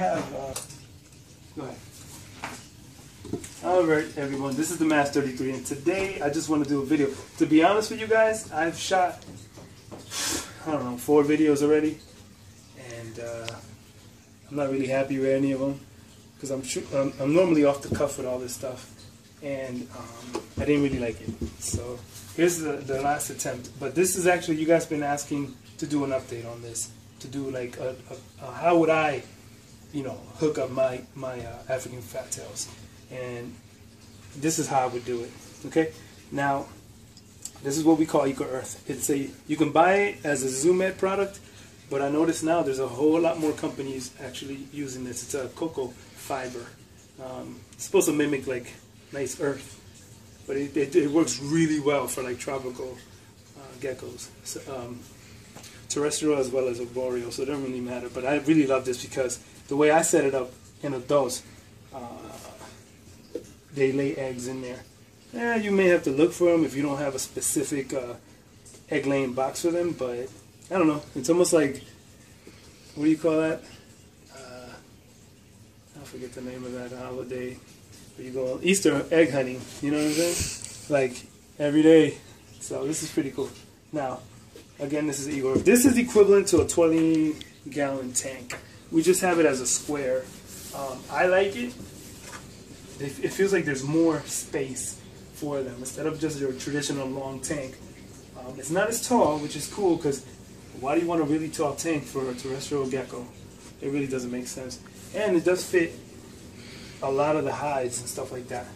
have, go ahead. Alright everyone, this is the Mass 33 and today I just want to do a video. To be honest with you guys, I've shot, I don't know, 4 videos already. And I'm not really happy with any of them. Because I'm normally off the cuff with all this stuff. And I didn't really like it. So here's the last attempt. But this is actually, you guys been asking to do an update on this. To do like, how would I, you know, hook up my African fat tails. And this is how I would do it. Okay? Now, this is what we call Eco Earth. It's you can buy it as a ZoomEd product, but I notice now there's a whole lot more companies actually using this. It's a cocoa fiber. It's supposed to mimic like nice earth, but it works really well for like tropical geckos. So, terrestrial as well as arboreal, so it doesn't really matter. But I really love this because the way I set it up in adults, they lay eggs in there. Yeah, you may have to look for them if you don't have a specific egg-laying box for them, but I don't know. It's almost like, what do you call that? I forget the name of that holiday. Where you go Easter egg hunting, you know what I'm saying? Like, every day. So this is pretty cool. Now, again, this is Igor. This is equivalent to a 20-gallon tank. We just have it as a square. I like it. It feels like there's more space for them instead of just your traditional long tank. It's not as tall, which is cool because why do you want a really tall tank for a terrestrial gecko? It really doesn't make sense. And it does fit a lot of the hides and stuff like that.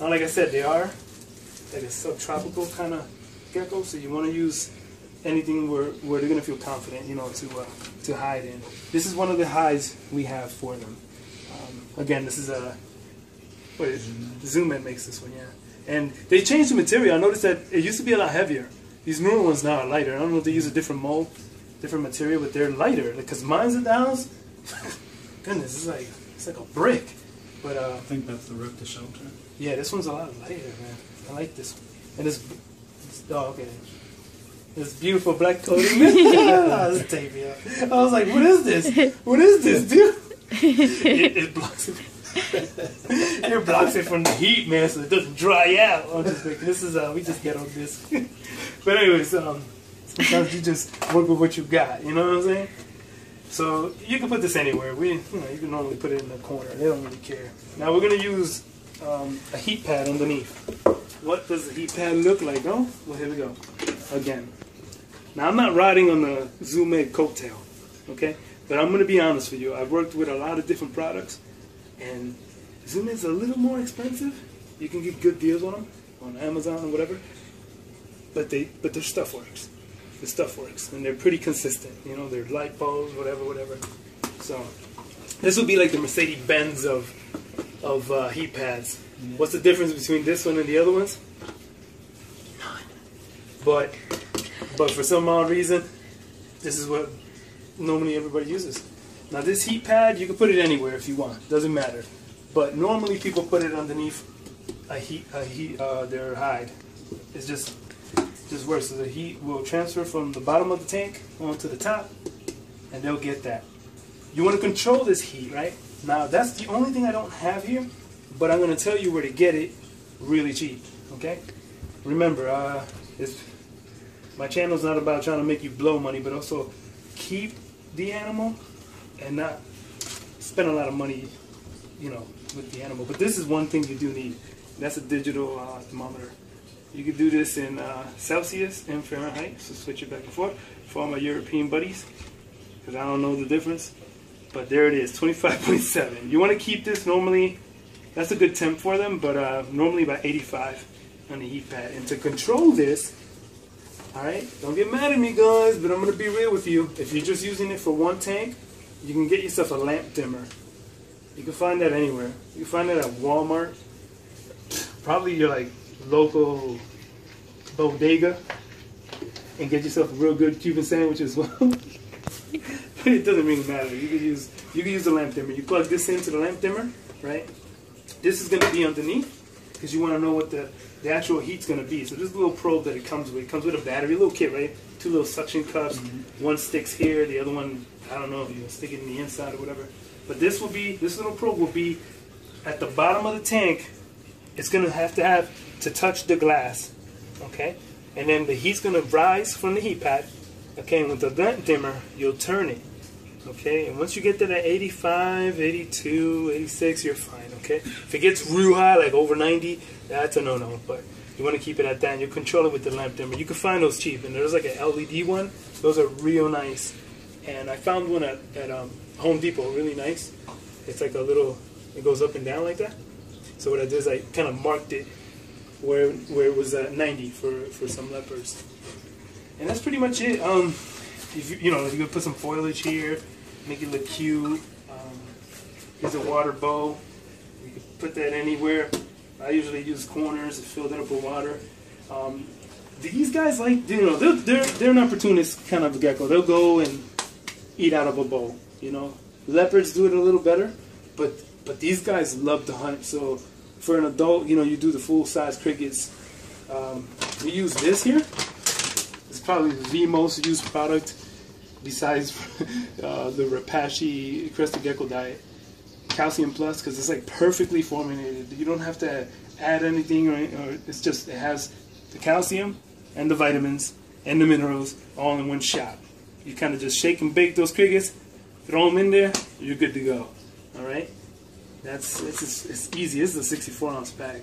Now, like I said, they are like a subtropical kind of gecko, so you want to use anything where they're going to feel confident, you know, to hide in. This is one of the hides we have for them. Again, this is a ZoomEd makes this one, yeah. And they changed the material. I noticed that it used to be a lot heavier. These newer ones now are lighter. I don't know if they use a different mold, different material, but they're lighter. Because mine's at the house, goodness, it's like a brick. But I think that's the roof to shelter. Yeah, this one's a lot lighter, man. I like this one. And it's oh, okay. This beautiful black coating. This tape, yeah. I was like, what is this? What is this, dude? It blocks it. It blocks it from the heat, man, so it doesn't dry out. I'm just like, this is we just get on this. But anyways, sometimes you just work with what you got. You know what I'm saying? So you can put this anywhere. You can normally put it in the corner. They don't really care. Now we're gonna use a heat pad underneath. What does the heat pad look like? Oh, well, here we go. Again. Now I'm not riding on the ZoomEd coattail, okay? But I'm gonna be honest with you. I've worked with a lot of different products. And ZoomEd's a little more expensive. You can get good deals on them on Amazon or whatever. But their stuff works. The stuff works, and they're pretty consistent. You know, they're light bulbs, whatever. So this will be like the Mercedes-Benz of heat pads. What's the difference between this one and the other ones? None. But for some odd reason, this is what normally everybody uses. Now this heat pad, you can put it anywhere if you want. Doesn't matter. But normally people put it underneath their hide. It's just works. So the heat will transfer from the bottom of the tank onto the top, and they'll get that. You want to control this heat, right? Now that's the only thing I don't have here, but I'm going to tell you where to get it really cheap. Okay? Remember, my channel's not about trying to make you blow money, but also keep the animal and not spend a lot of money, you know, with the animal. But this is one thing you do need. That's a digital thermometer. You can do this in Celsius and Fahrenheit, so switch it back and forth for all my European buddies, because I don't know the difference. But there it is, 25.7. You want to keep this normally, that's a good temp for them, but normally about 85 on the heat pad. And to control this, alright, don't get mad at me guys, but I'm going to be real with you. If you're just using it for one tank, you can get yourself a lamp dimmer. You can find that anywhere. You can find that at Walmart. Probably your like local bodega, and get yourself a real good Cuban sandwich as well. It doesn't really matter. You can use the lamp dimmer. You plug this into the lamp dimmer, right? This is going to be underneath because you want to know what the actual heat's going to be. So this little probe that it comes with a battery, a little kit, right? 2 little suction cups. One sticks here, the other one, I don't know if you stick it in the inside or whatever. But this little probe will be at the bottom of the tank. It's gonna have to touch the glass, okay? And then the heat's gonna rise from the heat pad, okay? And with the vent dimmer, you'll turn it, okay? And once you get to that 85, 82, 86, you're fine, okay? If it gets real high, like over 90, that's a no-no. But you want to keep it at that, and you control it with the lamp dimmer. You can find those cheap, and there's like an LED one. Those are real nice. And I found one at Home Depot, really nice. It's like a little, it goes up and down like that. So what I did is I kind of marked it where it was at 90 for some leopards. And that's pretty much it. If you know, you could put some foliage here, make it look cute. Here's a water bowl. You could put that anywhere. I usually use corners to fill that up with water. These guys like, you know, they're an opportunist kind of gecko. They'll go and eat out of a bowl. You know, leopards do it a little better, but these guys love to hunt. So for an adult, you know, you do the full size crickets. We use this here. It's probably the most used product besides the Rapashi crested gecko diet. Calcium Plus, because it's like perfectly formulated. You don't have to add anything, or it's just, it has the calcium and the vitamins and the minerals all in one shot. You kind of just shake and bake those crickets, throw them in there, you're good to go. All right, it's easy. This is a 64-ounce bag.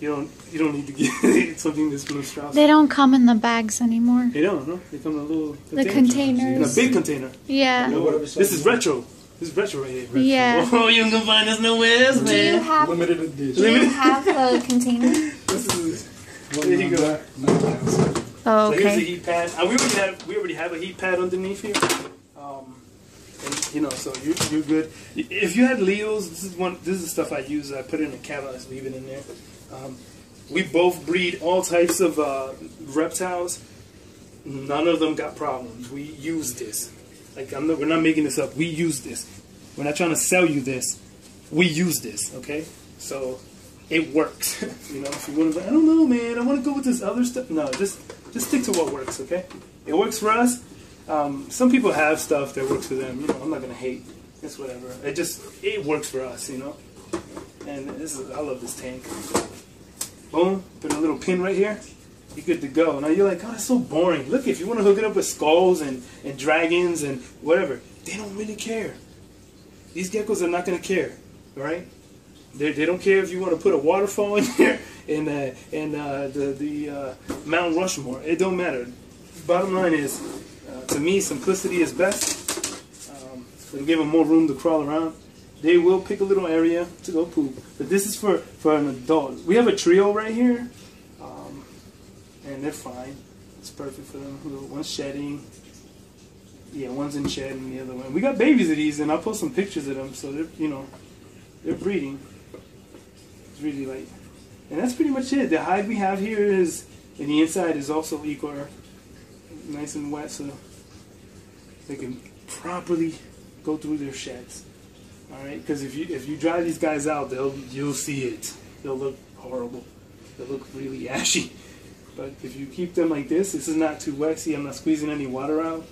You don't need to get something this monstrous. They don't come in the bags anymore. They don't, no. They come in a little containers. In a big container. Yeah. This is retro. This is retro right here. Retro. Yeah. Oh, you can find this nowhere else, man. Do you have Limited edition. Do you have a container? This is. There you go. Oh, So here's the okay. heat pad. We already have a heat pad underneath here. And, you know, so you're good. If you had Leos, this is the stuff I use. I put it in a cabinet. I just leave it in there. We both breed all types of reptiles. None of them got problems. We use this. Like we're not making this up. We use this. We're not trying to sell you this. We use this. Okay, so it works. You know, if you want to, I don't know, man. I want to go with this other stuff. No, just stick to what works. Okay, it works for us. Some people have stuff that works for them. You know, I'm not gonna hate. It's whatever. It works for us. You know, and I love this tank. Boom, put a little pin right here. You're good to go. Now you're like, oh, that's so boring. Look, if you want to hook it up with skulls and dragons and whatever, they don't really care. These geckos are not going to care, all right? They don't care if you want to put a waterfall in there and the Mount Rushmore. It don't matter. Bottom line is, to me, simplicity is best. It'll give them more room to crawl around. They will pick a little area to go poop, but this is for an adult. We have a trio right here. And they're fine. It's perfect for them. One's shedding. Yeah, one's in shed and the other one. We got babies of these, and I'll post some pictures of them. So they're breeding. It's really light. And that's pretty much it. The hide we have here is, and the inside is also eco, nice and wet, so they can properly go through their sheds. All right, because if you dry these guys out, you'll see it. They'll look horrible. They'll look really ashy. But if you keep them like this is not too wet. See, I'm not squeezing any water out.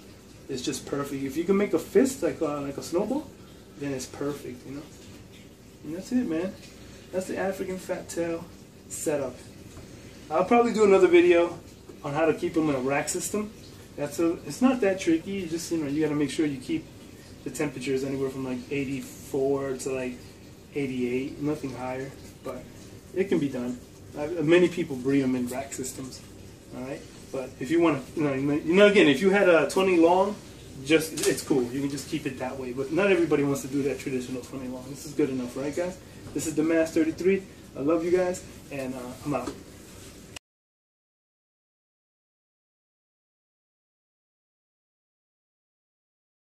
It's just perfect. If you can make a fist like a snowball, then it's perfect, you know. And that's it, man. That's the African fat tail setup. I'll probably do another video on how to keep them in a rack system. It's not that tricky. You just you got to make sure you keep the temperatures anywhere from like 84 to like 88, nothing higher, but it can be done. Many people breed them in rack systems, all right. But if you want to, again, if you had a 20 long, it's cool. You can just keep it that way. But not everybody wants to do that traditional 20 long. This is good enough, right, guys? This is the Mass 33. I love you guys, and I'm out.